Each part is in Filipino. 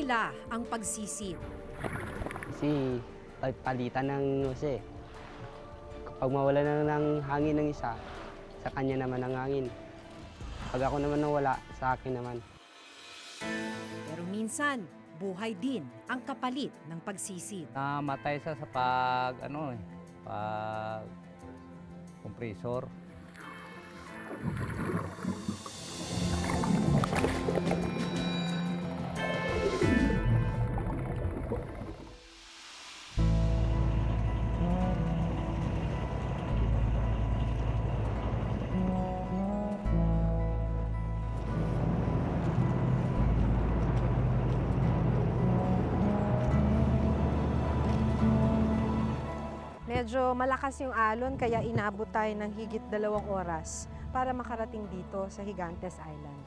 nila ang pagsisid. Kasi palitan ng hose. Kapag mawala na ng hangin ng isa, sa kanya naman ang hangin. Pag ako naman nawala, sa akin naman. Pero minsan, buhay din ang kapalit ng pagsisid. Namatay siya sa pag compressor. Medyo malakas yung alon kaya inabot tayo ng higit 2 oras para makarating dito sa Gigantes Island.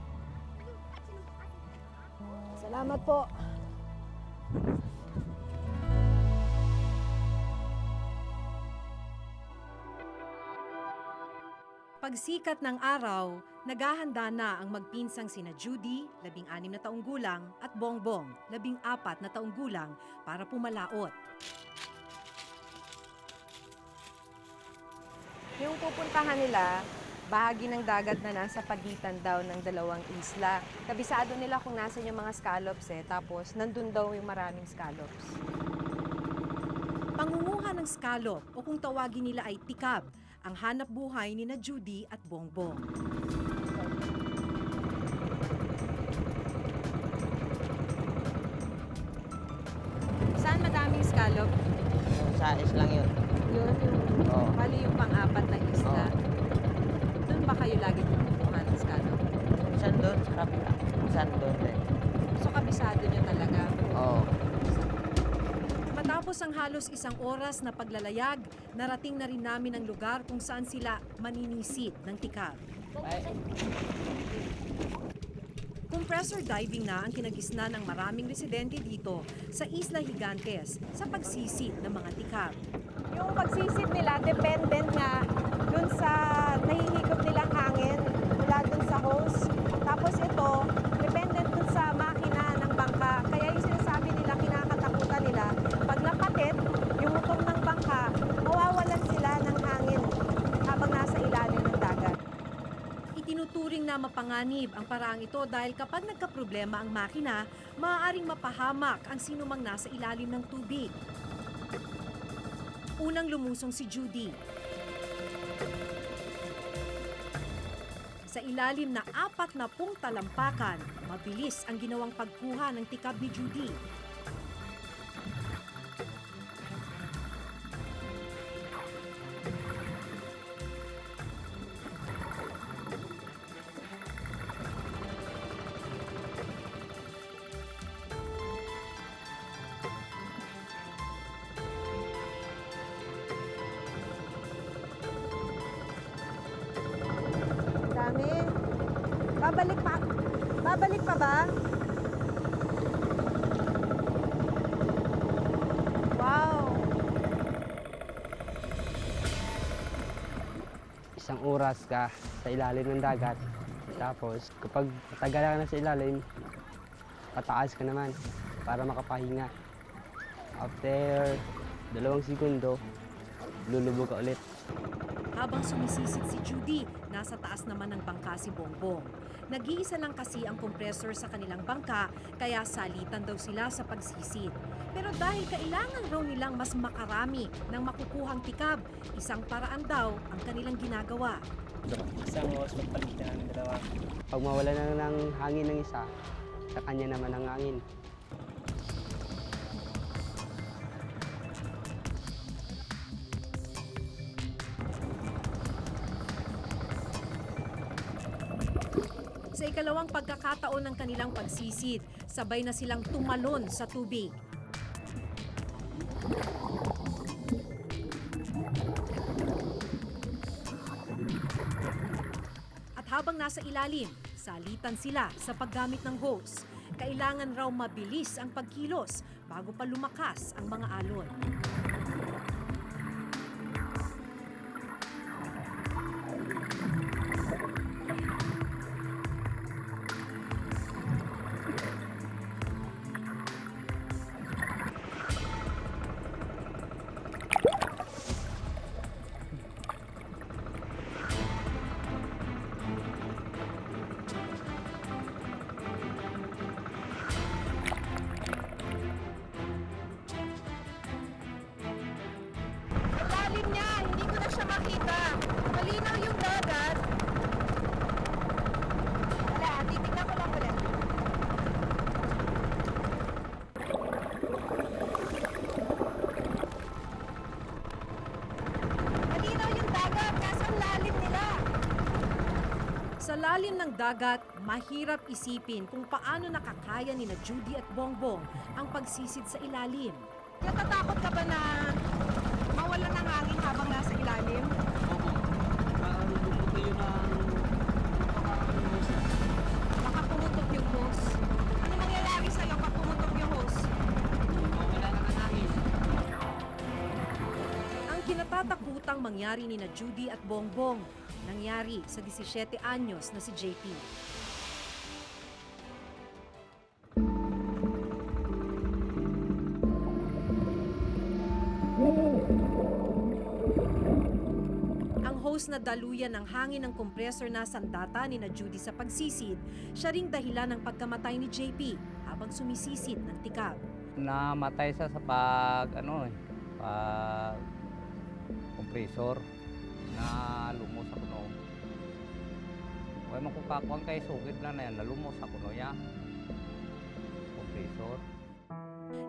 Salamat po. Pagsikat ng araw, naghahanda na ang magpinsang sina Judy, 16 na taong gulang, at Bongbong, 14 na taong gulang, para pumalaot. Yung pupuntahan nila, bahagi ng dagat na nasa pagitan daw ng 2 isla. Kabisado nila kung nasan yung mga scallops tapos nandun daw yung maraming scallops. Pangunguha ng scallop o kung tawagin nila ay tikab, ang hanap buhay ni na Judy at Bongbong. Saan madaming scallop? Sa islang yun. Yun, Oo. bali yung pang-apat na isla. Oo. Doon ba kayo lagi kumukuha ng scallop? Saan doon? Sa kapila. Saan doon din? So kabisado nyo talaga. Oo. Matapos ang halos 1 oras na paglalayag, narating na rin namin ang lugar kung saan sila maninisid ng tikab. Compressor diving na ang kinagisna ng maraming residente dito sa Isla Gigantes sa pagsisid ng mga tikab. Yung pagsisid nila, dependent nga dun sa nahihigop nilang hangin mula dun sa hose. Tapos ito, dependent dun sa makina ng bangka. Kaya yung sinasabi nila, kinakatakutan nila, pag napatit yung motor ng bangka, mawawalan sila ng hangin habang nasa ilalim ng dagat. Itinuturing na mapanganib ang paraang ito dahil kapag nagkaproblema ang makina, maaaring mapahamak ang sinumang nasa ilalim ng tubig. Unang lumusong si Judy. Sa ilalim na 40 talampakan, mabilis ang ginawang pagkuha ng tikab ni Judy. Dami. Babalik pa. Babalik pa ba? Wow. 1 oras ka sa ilalim ng dagat. Tapos, kapag matagal ka na sa ilalim, pataas ka naman para makapahinga. After 2 segundo, lulubog ka ulit. Habang sumisisid si Judy, nasa taas naman ng bangka si Bongbong. Nag-iisa lang kasi ang compressor sa kanilang bangka, kaya salitan daw sila sa pagsisid. Pero dahil kailangan raw nilang mas makarami ng makukuhang tikab, isang paraan daw ang kanilang ginagawa. Isang oras magpalitan ng 2. Pag mawala na ng hangin ng isa, sa kanya naman ang hangin. Sa ikalawang pagkakataon ng kanilang pagsisid, sabay na silang tumalon sa tubig. At habang nasa ilalim, salitan sila sa paggamit ng hose. Kailangan raw mabilis ang pagkilos bago pa lumakas ang mga alon. makita. Malinaw yung dagat. Wala, titignan ko lang ulit. Malinaw yung dagat, kaso ang lalim nila. Sa lalim ng dagat, mahirap isipin kung paano nakakaya ni na Judy at Bongbong ang pagsisid sa ilalim. Natatakot ka ba na mawalan ng hangin habang nasa ilalim? Baka pumutok yung hose. Ano mangyayari sa'yo pag pumutok yung hose? Ang kinatatakutang mangyari ni na Judy at Bongbong, nangyari sa 17 anyos na si JP. Ang hose na daluyan ng hangin ng kompresor na sandata ni na Judy sa pagsisid, siya ring dahilan ng pagkamatay ni JP habang sumisisid ng tikab. Namatay siya sa pag kompresor na lumos sa kuno. Huwag mo kung kakuang kay sugid na yan, nalumos sa kuno ya. Kompresor.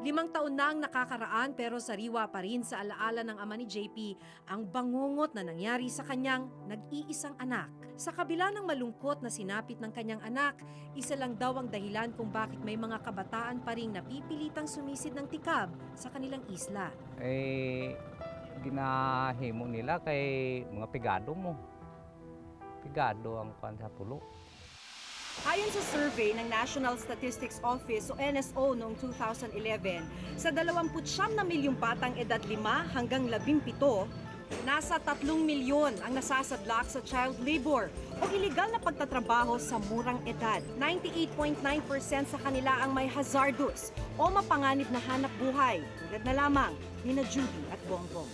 5 taon na ang nakakaraan pero sariwa pa rin sa alaala ng ama ni JP ang bangungot na nangyari sa kanyang nag-iisang anak. Sa kabila ng malungkot na sinapit ng kanyang anak, isa lang daw ang dahilan kung bakit may mga kabataan pa ring napipilitang sumisid ng tikab sa kanilang isla. Eh, ginahimo nila kay mga pigado mo. Pigado ang kwan sa pulo. Ayon sa survey ng National Statistics Office o NSO noong 2011, sa 29 na milyong batang edad 5 hanggang 17, nasa 3 milyon ang nasasadlak sa child labor o iligal na pagtatrabaho sa murang edad. 98.9% sa kanila ang may hazardous o mapanganib na hanap buhay, tulad na lamang ni na Judy at Bongbong.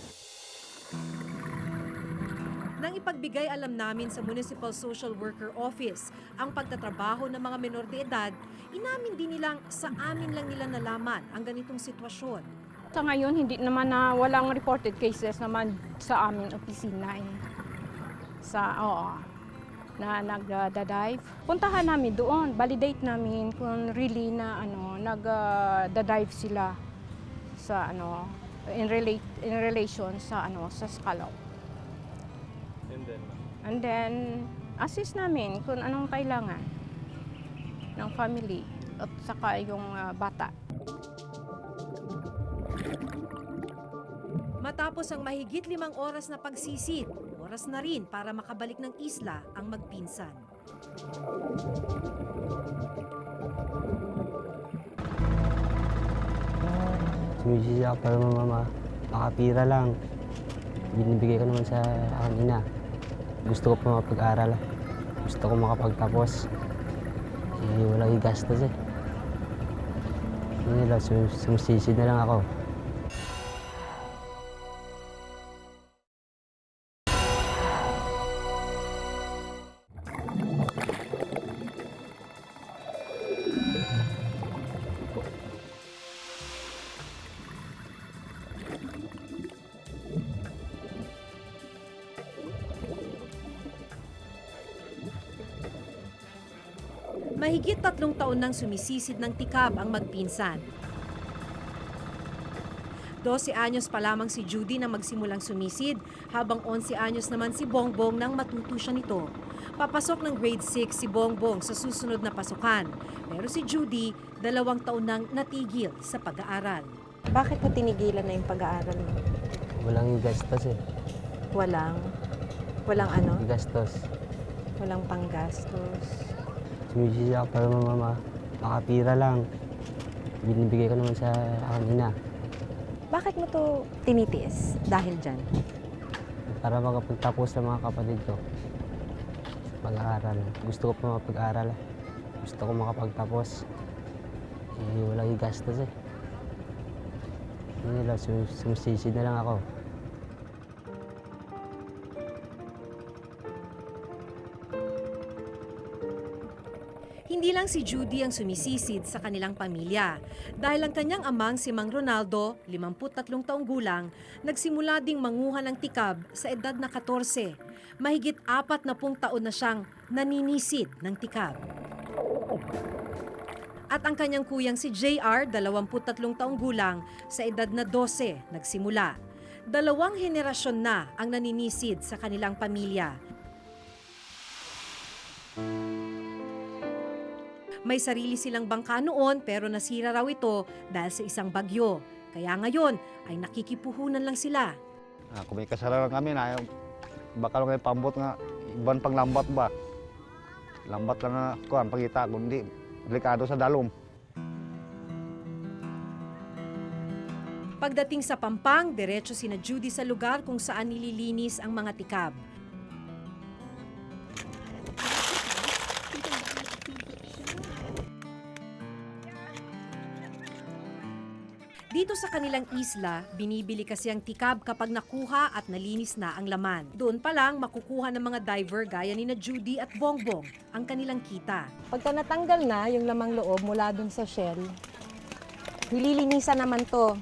Nang ipagbigay alam namin sa Municipal Social Worker Office ang pagtatrabaho ng mga menor de edad, inamin din nilang sa amin lang nila nalaman ang ganitong sitwasyon. Sa ngayon, hindi naman na walang reported cases naman sa aming opisina. Na nagda-dive. Puntahan namin doon, validate namin kung really na nagda-dive sila sa in relation sa sa scallop. And then assist namin kung anong kailangan ng family at saka yung bata. Matapos ang mahigit 5 oras na pagsisid, oras na rin para makabalik ng isla ang magpinsan. Sumisisi ako para makapira lang. Binibigay ko naman sa aking ina. Gusto ko pa mapag-aral. Gusto ko makapagtapos. Walang igastos eh. Nila, sumisisi na lang ako. Mahigit 3 taon nang sumisisid ng tikab ang magpinsan. 12 anyos pa lamang si Judy nang magsimulang sumisid, habang 11 anyos naman si Bongbong nang matuto siya nito. Papasok ng grade 6 si Bongbong sa susunod na pasukan, pero si Judy 2 taon nang natigil sa pag-aaral. Bakit mo tinigilan na yung pag-aaral mo? Walang igastos eh. Walang ano? Igastos. Walang panggastos. Sumisisi ako para makapira lang. Binibigay ko naman sa aking ina. Bakit mo to tinitiis dahil dyan? Para makapagtapos sa mga kapatid ko. Sa pag-aaral. Gusto ko pa mapag-aral. Gusto ko makapagtapos. Walang igastos eh. Nila, sumisisi na lang ako. Hindi lang si Judy ang sumisisid sa kanilang pamilya. Dahil ang kanyang amang si Mang Ronaldo, 53 taong gulang, nagsimula ding manguha ng tikab sa edad na 14. Mahigit 40 taon na siyang naninisid ng tikab. At ang kanyang kuyang si JR, 23 taong gulang, sa edad na 12 nagsimula. 2 henerasyon na ang naninisid sa kanilang pamilya. May sarili silang bangka noon pero nasira raw ito dahil sa isang bagyo. Kaya ngayon ay nakikipuhunan lang sila. Kung may kasalanan kami na bakal ngayon pambot nga iban pang lambat ba. Lambat lang na kuan pagita kundi delikado sa dalom. Pagdating sa Pampang, diretso sina Judy sa lugar kung saan nililinis ang mga tikab. Dito sa kanilang isla, binibili kasi ang tikab kapag nakuha at nalinis na ang laman. Doon pa lang makukuha ng mga diver gaya ni na Judy at Bongbong ang kanilang kita. Pagka natanggal na yung lamang loob mula dun sa shell, nililinisan naman to,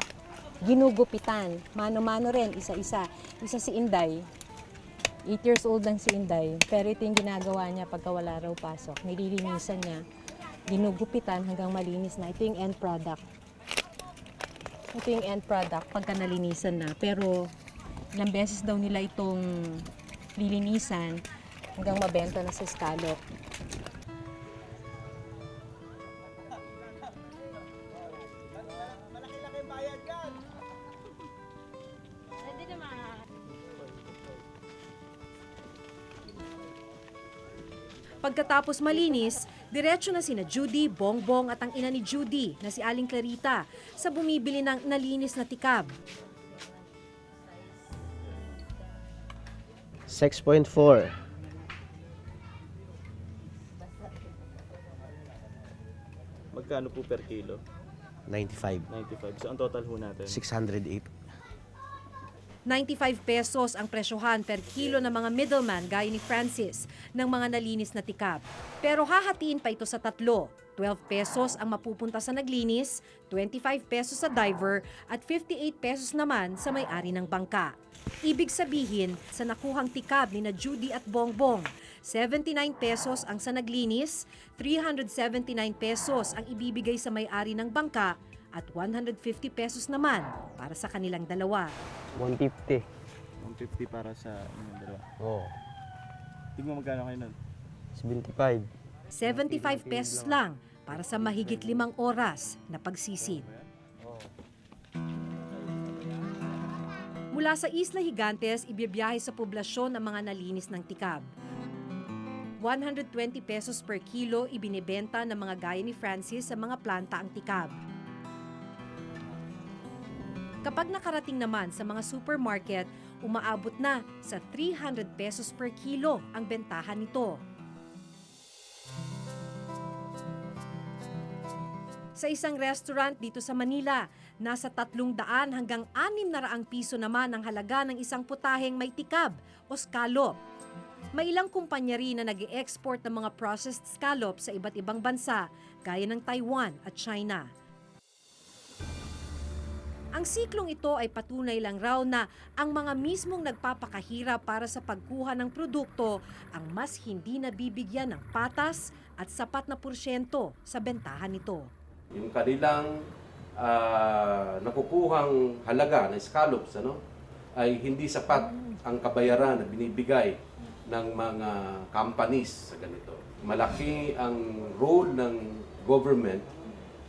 ginugupitan. Mano-mano rin, isa-isa. Isa si Inday. 8 years old lang si Inday. Pero ito yung ginagawa niya pagka wala raw pasok. Nililinisan niya, ginugupitan hanggang malinis na. Ito yung end product. Ito yung end product pagka nalinisan na. Pero ilang beses daw nila itong lilinisan hanggang mabenta na sa scallop. Pagkatapos malinis, diretso na sina Judy, Bongbong at ang ina ni Judy na si Aling Clarita sa bumibili ng nalinis na tikab. 6.4. Magkano po per kilo? 95. 95. So ang total ho natin? 608. 95 pesos ang presyohan per kilo ng mga middleman gaya ni Francis ng mga nalinis na tikab. Pero hahatiin pa ito sa tatlo. 12 pesos ang mapupunta sa naglinis, 25 pesos sa diver at 58 pesos naman sa may-ari ng bangka. Ibig sabihin, sa nakuhang tikab ni na Judy at Bongbong, 79 pesos ang sa naglinis, 379 pesos ang ibibigay sa may-ari ng bangka at 150 pesos naman para sa kanilang dalawa. 150. 150 para sa inyong dalawa. Oo. Tignan magkano kayo nun? 75. 75 pesos lang para sa mahigit 5 oras na pagsisid. Mula sa Isla Gigantes, ibibiyahe sa poblasyon ang mga nalinis ng tikab. 120 pesos per kilo ibinebenta ng mga gaya ni Francis sa mga planta ang tikab. Kapag nakarating naman sa mga supermarket, umaabot na sa 300 pesos per kilo ang bentahan nito. Sa isang restaurant dito sa Manila, nasa 300 hanggang 600 piso naman ang halaga ng isang putaheng may tikab o scallop. May ilang kumpanya rin na nag-e-export ng mga processed scallop sa iba't ibang bansa, gaya ng Taiwan at China. Ang siklong ito ay patunay lang raw na ang mga mismong nagpapakahirap para sa pagkuha ng produkto ang mas hindi nabibigyan ng patas at sapat na porsyento sa bentahan nito. Yung kanilang nakukuhang halaga na scallops ay hindi sapat ang kabayaran na binibigay ng mga companies sa ganito. Malaki ang role ng government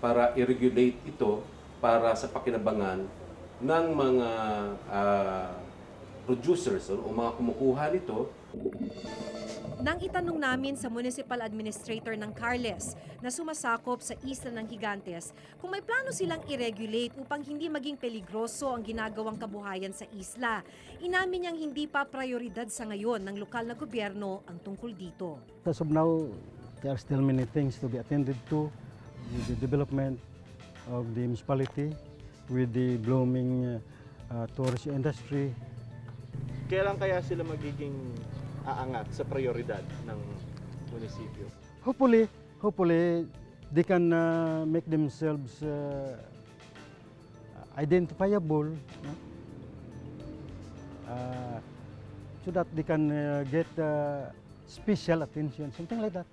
para i-regulate ito para sa pakinabangan ng mga producers o mga kumukuha nito. Nang itanong namin sa Municipal Administrator ng Carles na sumasakop sa Isla ng Gigantes kung may plano silang i-regulate upang hindi maging peligroso ang ginagawang kabuhayan sa isla, inamin niyang hindi pa prioridad sa ngayon ng lokal na gobyerno ang tungkol dito. As of now, there are still many things to be attended to with the development of the municipality, with the blooming tourist industry. Kailan kaya sila magiging aangat sa prioridad ng munisipyo? Hopefully, hopefully they can make themselves identifiable, no? So that they can get special attention, something like that.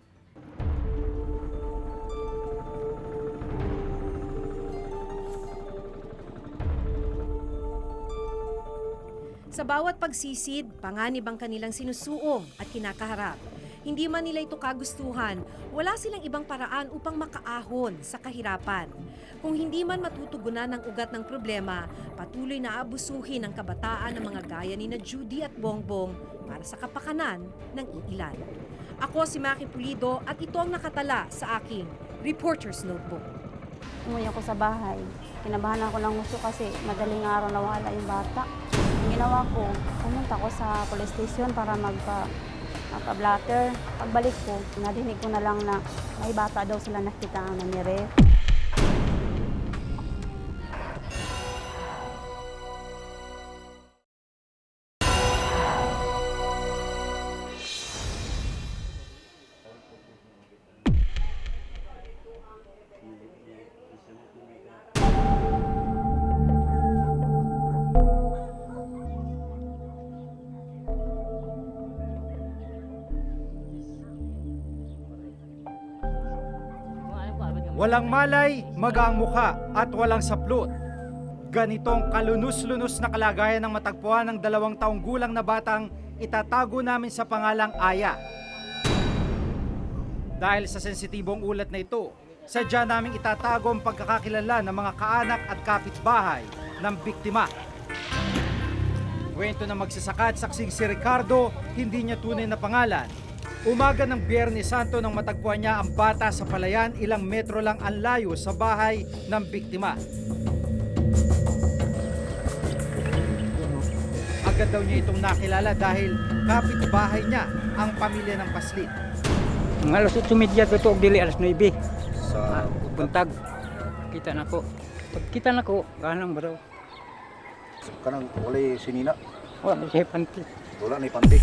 Sa bawat pagsisid, panganib ang kanilang sinusuong at kinakaharap. Hindi man nila ito kagustuhan, wala silang ibang paraan upang makaahon sa kahirapan. Kung hindi man matutugunan ang ugat ng problema, patuloy na abusuhin ang kabataan ng mga gaya ni na Judy at Bongbong para sa kapakanan ng iilan. Ako si Maki Pulido at ito ang nakatala sa aking Reporter's Notebook. Umuwi ako sa bahay. Kinabahan ako ng gusto kasi madaling araw nawala yung bata. Ang ginawa ko, pumunta ko sa police station para magpa-blatter. Pagbalik ko, nadinig ko na lang na may bata daw sila nakita na nire. Walang malay, magaang mukha at walang saplot. Ganitong kalunus-lunus na kalagayan ng matagpuan ng 2 taong gulang na batang itatago namin sa pangalang Aya. Dahil sa sensitibong ulat na ito, sadya naming itatago ang pagkakakilala ng mga kaanak at kapitbahay ng biktima. Kwento na magsasaka at saksing si Ricardo, hindi niya tunay na pangalan. Umaga ng Biyernes Santo nang matagpuan niya ang bata sa palayan, ilang metro lang ang layo sa bahay ng biktima. Agad daw niya itong nakilala dahil kapitbahay niya ang pamilya ng paslit. Ang alas 8:30 to og dili alas 9. Sa buntag kita na ko. Pagkita na ko, ganang baro. Kanang wala sinina, Wala siya panty. wala ni pantik.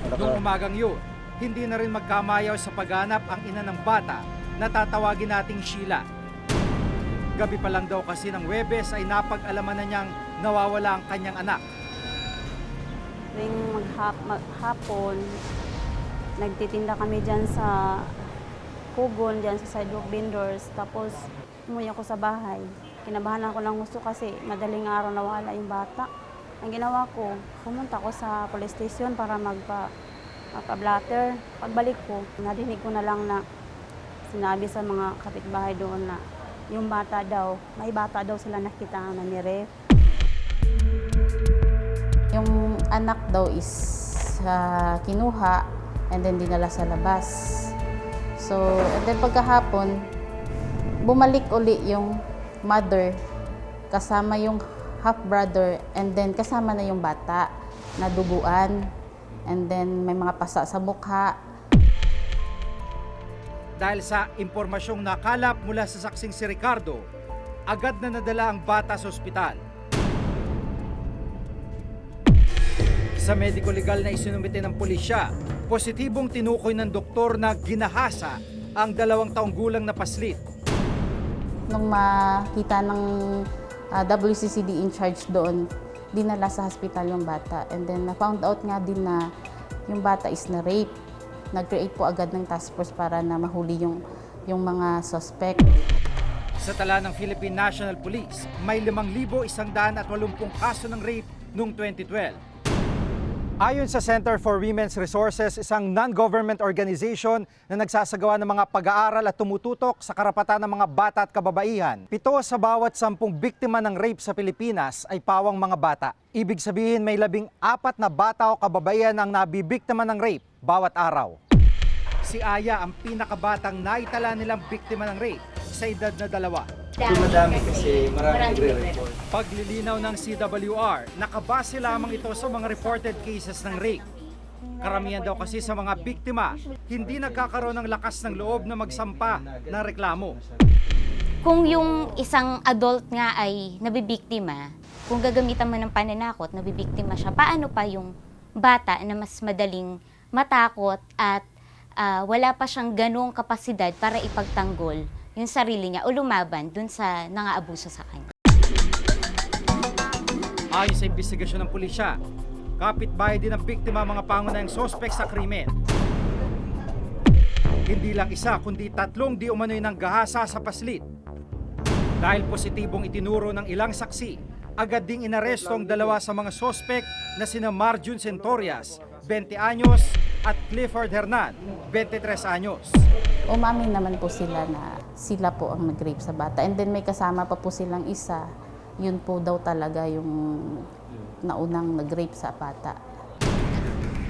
Noong umagang yun, hindi na rin magkamayaw sa paghanap ang ina ng bata na tatawagin nating Sheila. Gabi pa lang daw kasi ng Huwebes ay napag-alaman na niyang nawawala ang kanyang anak. Tuwing maghapon, nagtitinda kami dyan sa Kugon, dyan sa sidewalk vendors. Tapos umuwi ako sa bahay. Kinabahan ako ng gusto kasi madaling araw nawala yung bata. Ang ginawa ko, pumunta ako sa police station para magpa-blatter. Pagbalik ko, nadinig ko na lang na sinabi sa mga kapitbahay doon na yung bata daw, may bata daw sila nakita na nire. Yung anak daw is kinuha and then dinala sa labas. So, and then pagkahapon, bumalik uli yung mother kasama yung half-brother and then kasama na yung bata na duguan and then may mga pasa sa mukha. Dahil sa impormasyong nakalap mula sa saksing si Ricardo, agad na nadala ang bata sa ospital. Sa medico legal na isinumite ng pulisya, positibong tinukoy ng doktor na ginahasa ang 2 taong gulang na paslit. Nung makita ng WCCD in charge doon, dinala sa hospital yung bata. And then na-found out nga din na yung bata is na-rape. Nag-create po agad ng task force para na mahuli yung mga suspect. Sa tala ng Philippine National Police, may 5,180 kaso ng rape noong 2012. Ayon sa Center for Women's Resources, isang non-government organization na nagsasagawa ng mga pag-aaral at tumututok sa karapatan ng mga bata at kababaihan. 7 sa bawat 10 biktima ng rape sa Pilipinas ay pawang mga bata. Ibig sabihin may 14 na bata o kababaihan ang nabibiktima ng rape bawat araw. Si Aya ang pinakabatang naitala nilang biktima ng rape sa edad na 2. Madami kasi maraming nagre-report. Paglilinaw ng CWR, nakabase lamang ito sa mga reported cases ng rape. Karamihan daw kasi sa mga biktima, hindi nagkakaroon ng lakas ng loob na magsampa ng reklamo. Kung yung isang adult nga ay nabibiktima, kung gagamitan mo ng pananakot, nabibiktima siya, paano pa yung bata na mas madaling matakot at wala pa siyang ganong kapasidad para ipagtanggol yung sarili niya o lumaban dun sa nangaabuso sa kanya. Ayon sa investigasyon ng pulisya, kapitbahay din ng biktima ang mga pangunahing sospek sa krimen. Hindi lang isa kundi 3 di umano'y nanggahasa sa paslit. Dahil positibong itinuro ng ilang saksi, agad ding inaresto ang 2 sa mga sospek na sina Marjun Centorias, 20 anyos, at Clifford Hernan, 23 anyos. Umamin naman po sila na sila po ang nag-rape sa bata. And then may kasama pa po silang isa, yun po daw talaga yung naunang nag-rape sa bata.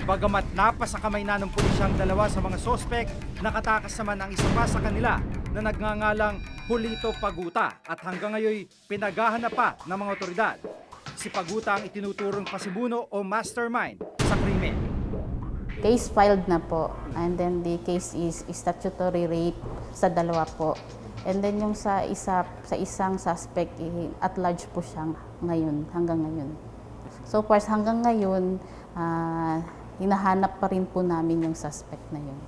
Bagamat napasa kamay na ng pulisya ang 2 sa mga sospek, nakatakas naman ang isa pa sa kanila na nagngangalang Julito Paguta at hanggang ngayon pinaghahanap pa ng mga otoridad. Si Paguta ang itinuturong pasibuno o mastermind sa krimen. Case filed na po, and then the case is statutory rape sa 2 po. And then yung sa isang suspect, at large po siya ngayon, hanggang ngayon. So far hanggang ngayon, hinahanap pa rin po namin yung suspect na yun.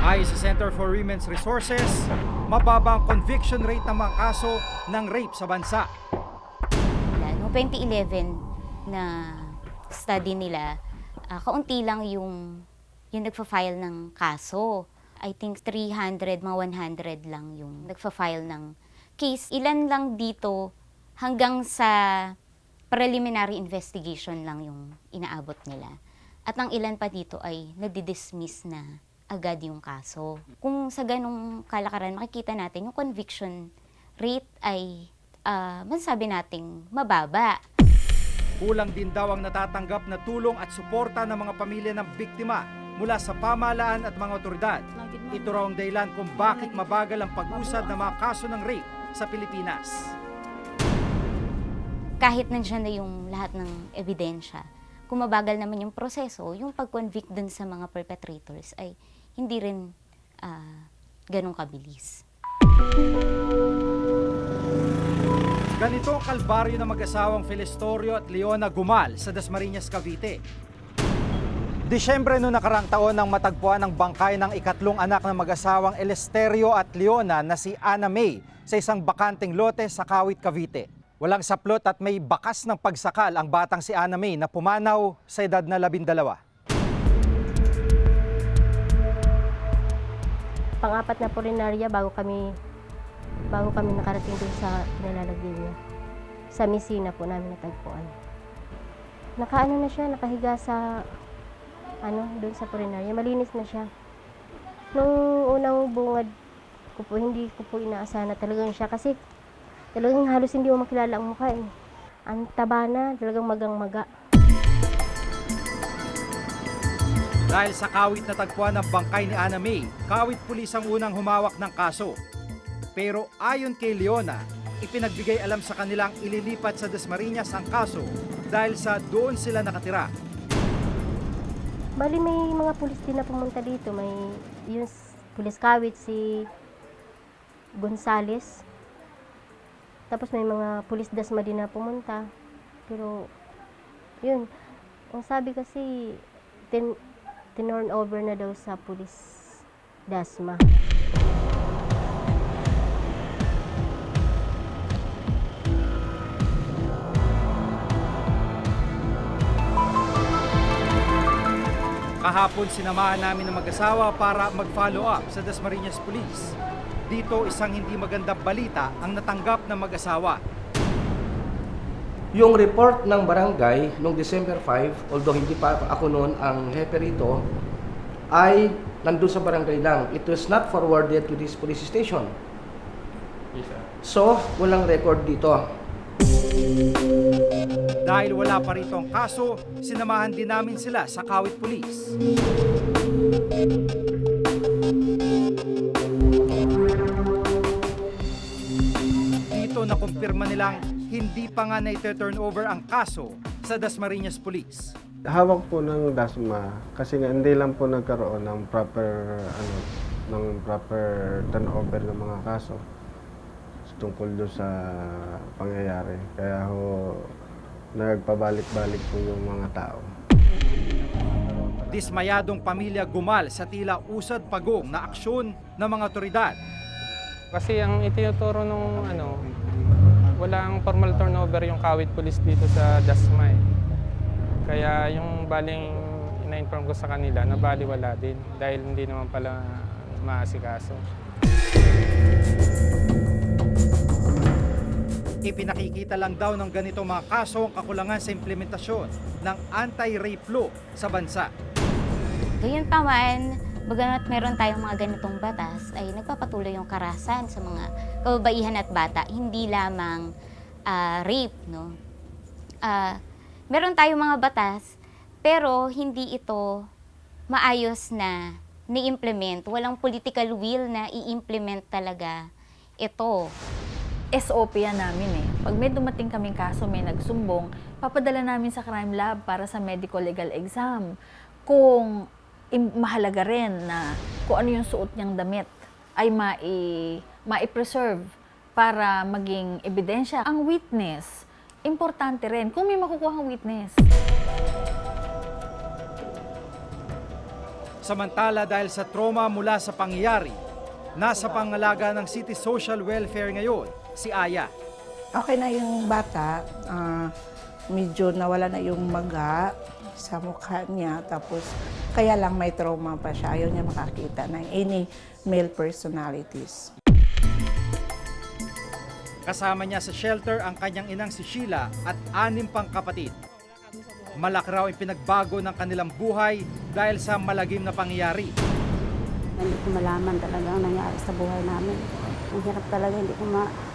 Ayon sa Center for Women's Resources, mababa ang conviction rate ng mga kaso ng rape sa bansa. Noong 2011 na study nila, kaunti lang yung nagfa-file ng kaso. I think 300, mga 100 lang yung nagfa-file ng case. Ilan lang dito hanggang sa preliminary investigation lang yung inaabot nila. At ang ilan pa dito ay nadidismiss na agad yung kaso. Kung sa ganong kalakaran, makikita natin yung conviction rate ay masasabi nating mababa. Kulang din daw ang natatanggap na tulong at suporta ng mga pamilya ng biktima mula sa pamahalaan at mga otoridad. Ito raw ang dahilan kung bakit mabagal ang pag-usad ng mga kaso ng rape sa Pilipinas. Kahit nandiyan na yung lahat ng ebidensya, kung mabagal naman yung proseso, yung pag-convict dun sa mga perpetrators ay hindi rin ganun kabilis. Ganito ang kalbaryo ng mag-asawang Felistorio at Leona Gumal sa Dasmariñas, Cavite. Disyembre noong nakaraang taon nang matagpuan ang bangkay ng 3 anak ng mag-asawang Elesterio at Leona na si Ana May sa isang bakanteng lote sa Kawit, Cavite. Walang saplot at may bakas ng pagsakal ang batang si Ana May na pumanaw sa edad na 12. Pang-4 na pulinarya bago kami nakarating dun sa pinalalagyan niya. Sa Messina po namin natagpuan. Nakaano na siya, nakahiga sa dun sa pulinarya. Malinis na siya. Nung unang bungad ko po, hindi ko po inaasahan na talagang siya kasi talagang halos hindi mo makilala ang mukha eh. Ang taba na, talagang magang-maga. Dahil sa Kawit na tagpuan ng bangkay ni Ana May, Kawit Pulis ang unang humawak ng kaso. Pero ayon kay Leona, ipinagbigay alam sa kanilang ililipat sa Dasmariñas ang kaso dahil sa doon sila nakatira. Bali may mga pulis din na pumunta dito. May yung pulis Kawit, si Gonzales. Tapos may mga pulis Dasma din na pumunta. Pero, yun. Ang sabi kasi, tinurn over na daw sa pulis Dasma. Kahapon sinamahan namin ng mag-asawa para mag-follow up sa Dasmariñas Police. Dito isang hindi magandang balita ang natanggap ng mag-asawa. Yung report ng barangay noong December 5, although hindi pa ako noon ang hepe rito, ay nandun sa barangay lang. It was not forwarded to this police station. Yes, sir. So, walang record dito. Dahil wala pa rito ang kaso, sinamahan din namin sila sa Kawit Police. Dito nakumpirma nilang hindi pa nga na-turn over ang kaso sa Dasmariñas Police. Hawak po ng DASMA kasi nga hindi lang po nagkaroon ng proper turnover ng mga kaso tungkol doon sa pangyayari. Kaya ho nagpabalik-balik po yung mga tao. Dismayadong pamilya gumal sa tila usad pagong na aksyon ng mga otoridad. Kasi ang itinuturo nung walang formal turnover yung Kawit Police dito sa Dasma eh. Kaya yung baling ina-inform ko sa kanila na bali wala din dahil hindi naman pala maasikaso. Ipinakikita lang daw ng ganitong mga kaso ang kakulangan sa implementasyon ng anti-rape law sa bansa. Gayunpaman, bagamat meron tayong mga ganitong batas, ay nagpapatuloy yung karahasan sa mga kababaihan at bata, hindi lamang rape, no? Meron tayong mga batas, pero hindi ito maayos na ni-implement. Walang political will na i-implement talaga ito. SOP yan namin eh. Pag may dumating kaming kaso, may nagsumbong, papadala namin sa crime lab para sa medical legal exam. Kung mahalaga rin na kung ano yung suot niyang damit ay mai-preserve para maging ebidensya. Ang witness, importante rin kung may makukuhang witness. Samantala dahil sa trauma mula sa pangyayari, nasa pangalaga ng City Social Welfare ngayon si Aya. Okay na yung bata, medyo nawala na yung maga sa mukha niya, tapos kaya lang may trauma pa siya, ayaw niya makakita ng any male personalities. Kasama niya sa shelter ang kanyang inang si Sheila at 6 pang kapatid. Malaki raw ang pinagbago ng kanilang buhay dahil sa malagim na pangyayari. Hindi ko malaman talaga ang nangyari sa buhay namin. Ang hirap talaga,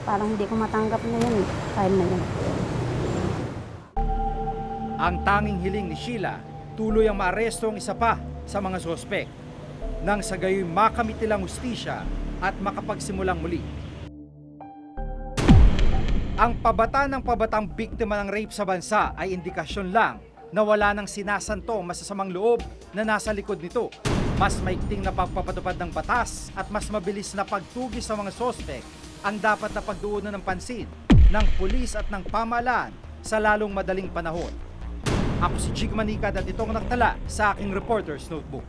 parang hindi ko matanggap na yun, time na yun. Ang tanging hiling ni Sheila, tuloy ang maaresto ang isa pa sa mga sospek nang sa gayoy makamit nilang hustisya at makapagsimulang muli. Ang pabata ng pabatang biktima ng rape sa bansa ay indikasyon lang na wala nang sinasanto masasamang loob na nasa likod nito. Mas maigting na pagpapatupad ng batas at mas mabilis na pagtugis sa mga sospek ang dapat na pagduunan ng pansin ng pulis at ng pamahalaan sa lalong madaling panahon. Ako si Jig Manicad at itong nagtala sa aking Reporter's Notebook.